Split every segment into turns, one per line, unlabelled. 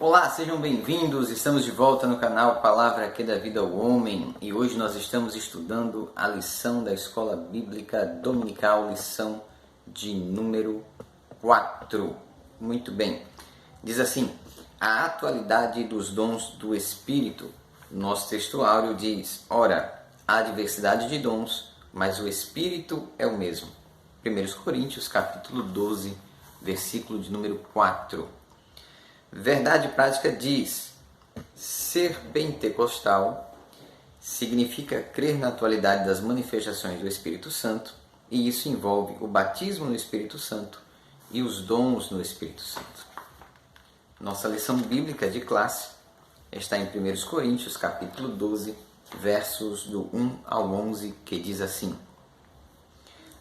Olá, sejam bem-vindos, estamos de volta no canal Palavra que dá vida ao homem e hoje nós estamos estudando a lição da Escola Bíblica Dominical, lição de número 4. Muito bem, diz assim: a atualidade dos dons do Espírito. Nosso textuário diz: ora, há diversidade de dons, mas o Espírito é o mesmo. 1 Coríntios capítulo 12, versículo de número 4. Verdade prática diz: ser pentecostal significa crer na atualidade das manifestações do Espírito Santo, e isso envolve o batismo no Espírito Santo e os dons no Espírito Santo. Nossa lição bíblica de classe está em 1 Coríntios capítulo 12, versos do 1 ao 11, que diz assim: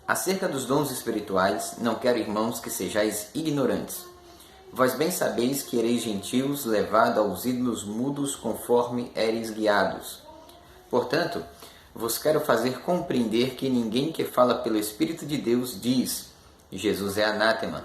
acerca dos dons espirituais, não quero, irmãos, que sejais ignorantes. Vós bem sabeis que ereis gentios, levado aos ídolos mudos, conforme éreis guiados. Portanto, vos quero fazer compreender que ninguém que fala pelo Espírito de Deus diz: Jesus é anátema.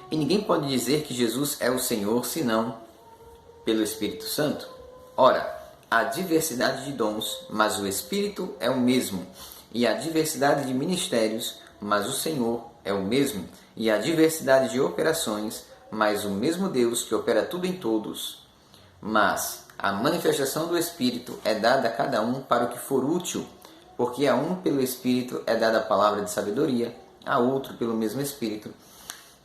E ninguém pode dizer que Jesus é o Senhor, senão pelo Espírito Santo. Ora, há diversidade de dons, mas o Espírito é o mesmo. E há diversidade de ministérios, mas o Senhor é o mesmo. E há diversidade de operações, mas o mesmo Deus que opera tudo em todos. Mas a manifestação do Espírito é dada a cada um para o que for útil, porque a um pelo Espírito é dada a palavra de sabedoria, a outro pelo mesmo Espírito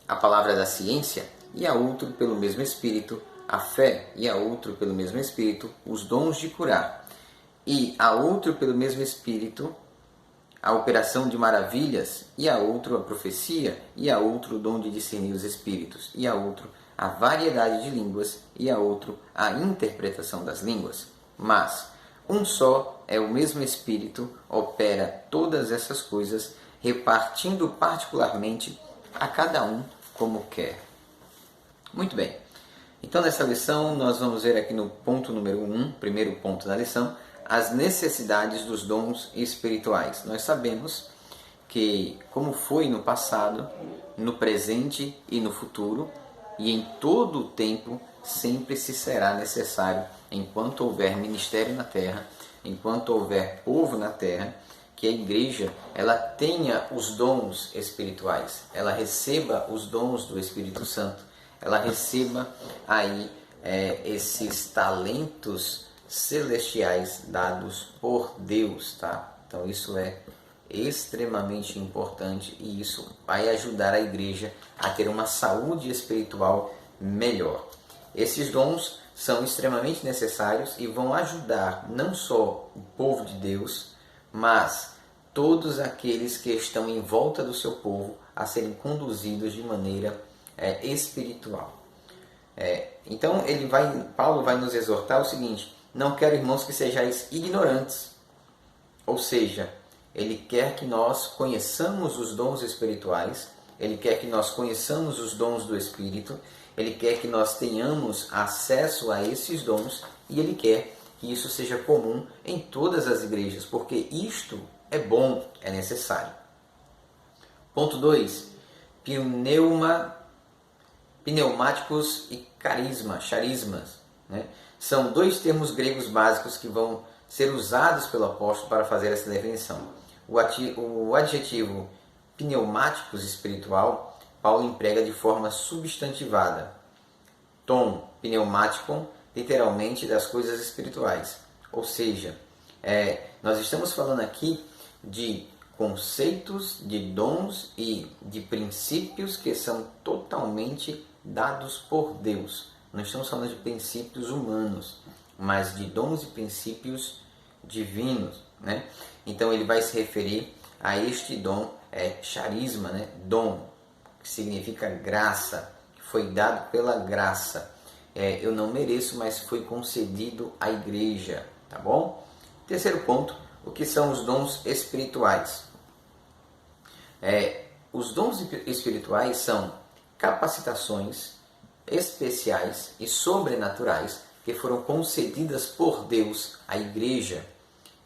a palavra da ciência, e a outro pelo mesmo Espírito a fé, e a outro pelo mesmo Espírito os dons de curar, e a outro pelo mesmo Espírito a operação de maravilhas, e a outro a profecia, e a outro o dom de discernir os espíritos, e a outro a variedade de línguas, e a outro a interpretação das línguas. Mas um só é o mesmo Espírito, opera todas essas coisas, repartindo particularmente a cada um como quer. Muito bem. Então nessa lição nós vamos ver aqui no ponto número 1, primeiro ponto da lição, as necessidades dos dons espirituais. Nós sabemos que, como foi no passado, no presente e no futuro, e em todo o tempo, sempre se será necessário, enquanto houver ministério na terra, enquanto houver povo na terra, que a igreja ela tenha os dons espirituais, ela receba os dons do Espírito Santo, ela receba aí esses talentos celestiais dados por Deus, tá? Então isso é extremamente importante e isso vai ajudar a igreja a ter uma saúde espiritual melhor. Esses dons são extremamente necessários e vão ajudar não só o povo de Deus, mas todos aqueles que estão em volta do seu povo a serem conduzidos de maneira espiritual. Então Paulo vai nos exortar o seguinte: não quero, irmãos, que sejais ignorantes. Ou seja, ele quer que nós conheçamos os dons espirituais, ele quer que nós conheçamos os dons do Espírito, ele quer que nós tenhamos acesso a esses dons e ele quer que isso seja comum em todas as igrejas, porque isto é bom, é necessário. Ponto 2. Pneumáticos e charismas, né? São dois termos gregos básicos que vão ser usados pelo apóstolo para fazer essa definição. O adjetivo pneumáticos espiritual, Paulo emprega de forma substantivada. Tom, pneumaticon, literalmente das coisas espirituais. Ou seja, nós estamos falando aqui de conceitos, de dons e de princípios que são totalmente dados por Deus. Não estamos falando de princípios humanos, mas de dons e princípios divinos, né? Então ele vai se referir a este dom, charisma, né? Dom, que significa graça, que foi dado pela graça. Eu não mereço, mas foi concedido à igreja, tá bom? Terceiro ponto, o que são os dons espirituais? Os dons espirituais são capacitações especiais e sobrenaturais que foram concedidas por Deus à igreja.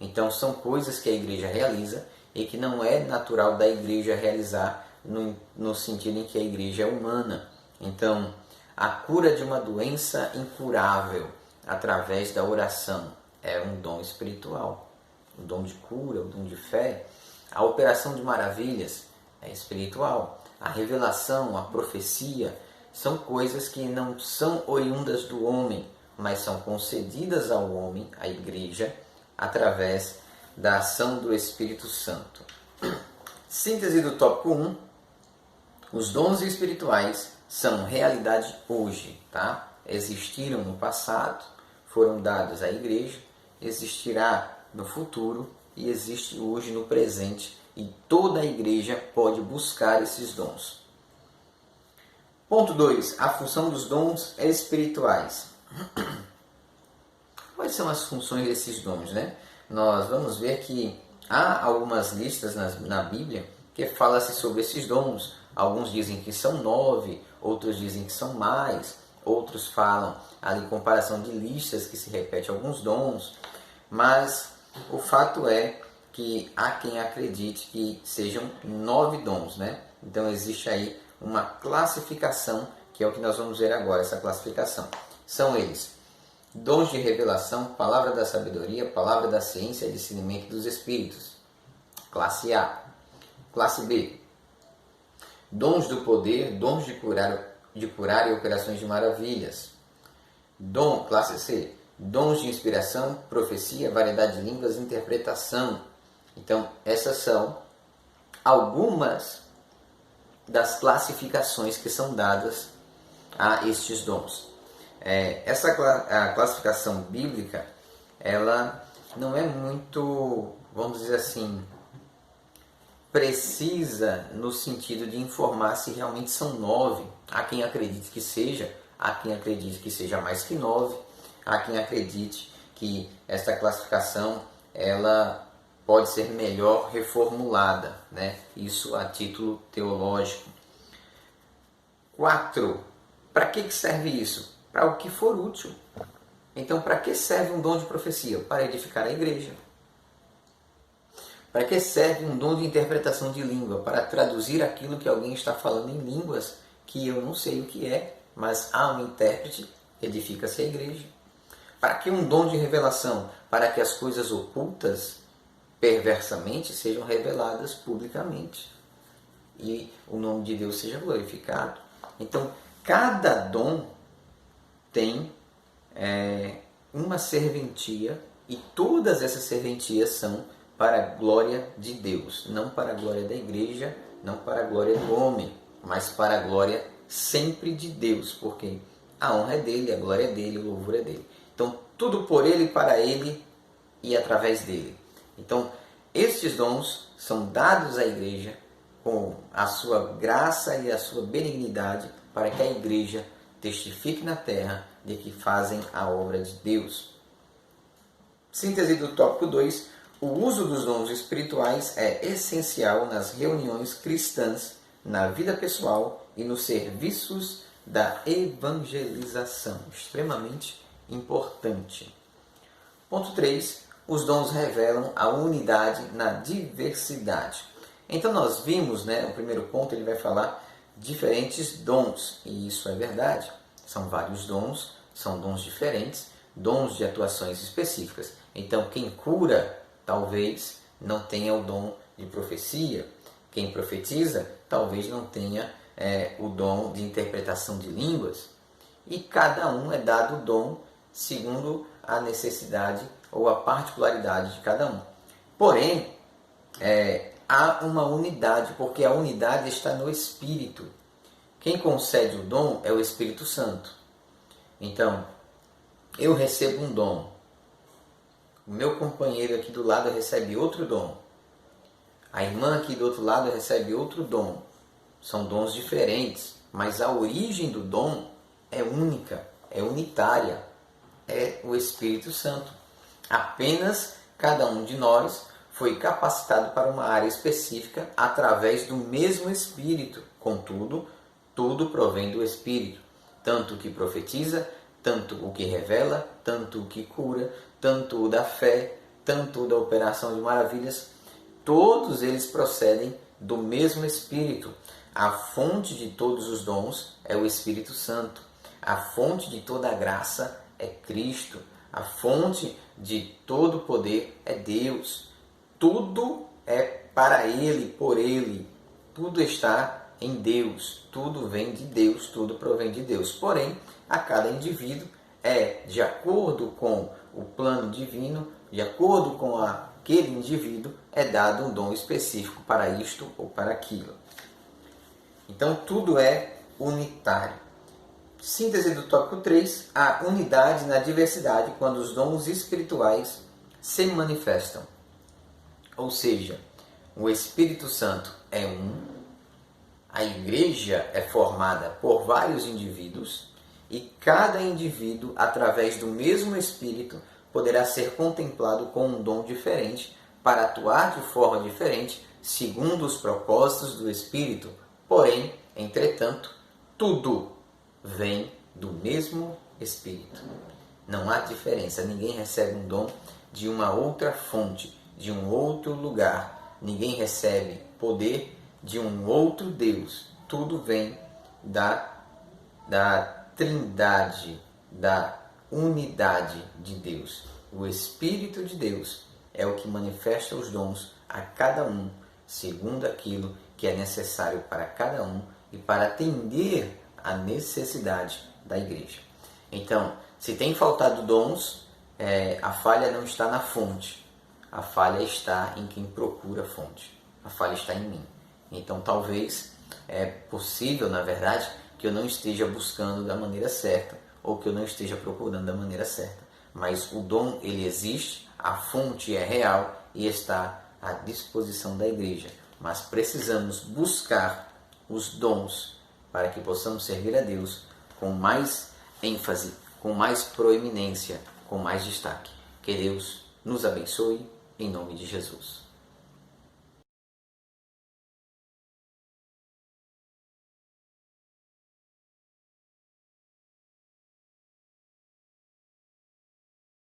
Então são coisas que a igreja realiza e que não é natural da igreja realizar no sentido em que a igreja é humana. Então A cura de uma doença incurável através da oração é um dom espiritual. O dom de cura, o dom de fé. A operação de maravilhas é espiritual. A revelação, a profecia, são coisas que não são oriundas do homem, mas são concedidas ao homem, à igreja, através da ação do Espírito Santo. Síntese do tópico 1. Os dons espirituais são realidade hoje, tá? Existiram no passado, foram dados à igreja, existirá no futuro e existe hoje no presente, e toda a igreja pode buscar esses dons. Ponto 2. A função dos dons espirituais. Quais são as funções desses dons, né? Nós vamos ver que há algumas listas na Bíblia que fala-se sobre esses dons. Alguns dizem que são 9, outros dizem que são mais, outros falam ali comparação de listas que se repete alguns dons, mas o fato é que há quem acredite que sejam 9 dons, né? Então existe aí uma classificação, que é o que nós vamos ver agora, essa classificação. São eles: dons de revelação, palavra da sabedoria, palavra da ciência e discernimento dos espíritos. Classe A. Classe B. Dons do poder, dons de curar e operações de maravilhas. Classe C. Dons de inspiração, profecia, variedade de línguas e interpretação. Então, essas são algumas das classificações que são dadas a estes dons. A classificação bíblica, ela não é muito, vamos dizer assim, precisa no sentido de informar se realmente são 9. Há quem acredite que seja, há quem acredite que seja mais que 9, há quem acredite que esta classificação ela pode ser melhor reformulada, né? Isso a título teológico. 4. Para que serve isso? Para o que for útil. Então, para que serve um dom de profecia? Para edificar a igreja. Para que serve um dom de interpretação de língua? Para traduzir aquilo que alguém está falando em línguas que eu não sei o que é, mas há um intérprete, edifica-se a igreja. Para que um dom de revelação? Para que as coisas ocultas, perversamente, sejam reveladas publicamente e o nome de Deus seja glorificado. Então, cada dom tem uma serventia, e todas essas serventias são para a glória de Deus, não para a glória da igreja, não para a glória do homem, mas para a glória sempre de Deus, porque a honra é dele, a glória é dele, o louvor é dele. Então, tudo por ele, para ele e através dele. Então, estes dons são dados à igreja com a sua graça e a sua benignidade, para que a igreja testifique na terra de que fazem a obra de Deus. Síntese do tópico 2. O uso dos dons espirituais é essencial nas reuniões cristãs, na vida pessoal e nos serviços da evangelização. Extremamente importante. Ponto 3. Os dons revelam a unidade na diversidade. Então nós vimos, o primeiro ponto ele vai falar diferentes dons, e isso é verdade. São vários dons, são dons diferentes, dons de atuações específicas. Então quem cura talvez não tenha o dom de profecia, quem profetiza talvez não tenha o dom de interpretação de línguas, e cada um é dado o dom segundo a necessidade ou a particularidade de cada um. Porém, há uma unidade, porque a unidade está no Espírito. Quem concede o dom é o Espírito Santo. Então, eu recebo um dom. O meu companheiro aqui do lado recebe outro dom. A irmã aqui do outro lado recebe outro dom. São dons diferentes, mas a origem do dom é única, é unitária. É o Espírito Santo. Apenas cada um de nós foi capacitado para uma área específica através do mesmo Espírito. Contudo, tudo provém do Espírito. Tanto o que profetiza, tanto o que revela, tanto o que cura, tanto o da fé, tanto o da operação de maravilhas. Todos eles procedem do mesmo Espírito. A fonte de todos os dons é o Espírito Santo. A fonte de toda a graça é Cristo. A fonte de todo poder é Deus. Tudo é para Ele, por Ele. Tudo está em Deus. Tudo vem de Deus, tudo provém de Deus. Porém, a cada indivíduo de acordo com o plano divino, de acordo com aquele indivíduo, é dado um dom específico para isto ou para aquilo. Então, tudo é unitário. Síntese do tópico 3, a unidade na diversidade quando os dons espirituais se manifestam. Ou seja, o Espírito Santo é um, a igreja é formada por vários indivíduos e cada indivíduo, através do mesmo Espírito, poderá ser contemplado com um dom diferente para atuar de forma diferente segundo os propósitos do Espírito. Porém, entretanto, tudo vem do mesmo Espírito. Não há diferença. Ninguém recebe um dom de uma outra fonte, de um outro lugar. Ninguém recebe poder de um outro Deus. Tudo vem da Trindade, da unidade de Deus. O Espírito de Deus é o que manifesta os dons a cada um, segundo aquilo que é necessário para cada um e para atender à necessidade da igreja. Então, se tem faltado dons, a falha não está na fonte. A falha está em quem procura a fonte. A falha está em mim. Então, talvez é possível, na verdade, que eu não esteja buscando da maneira certa ou que eu não esteja procurando da maneira certa. Mas o dom, ele existe, a fonte é real e está à disposição da igreja. Mas precisamos buscar os dons para que possamos servir a Deus com mais ênfase, com mais proeminência, com mais destaque. Que Deus nos abençoe, em nome de Jesus.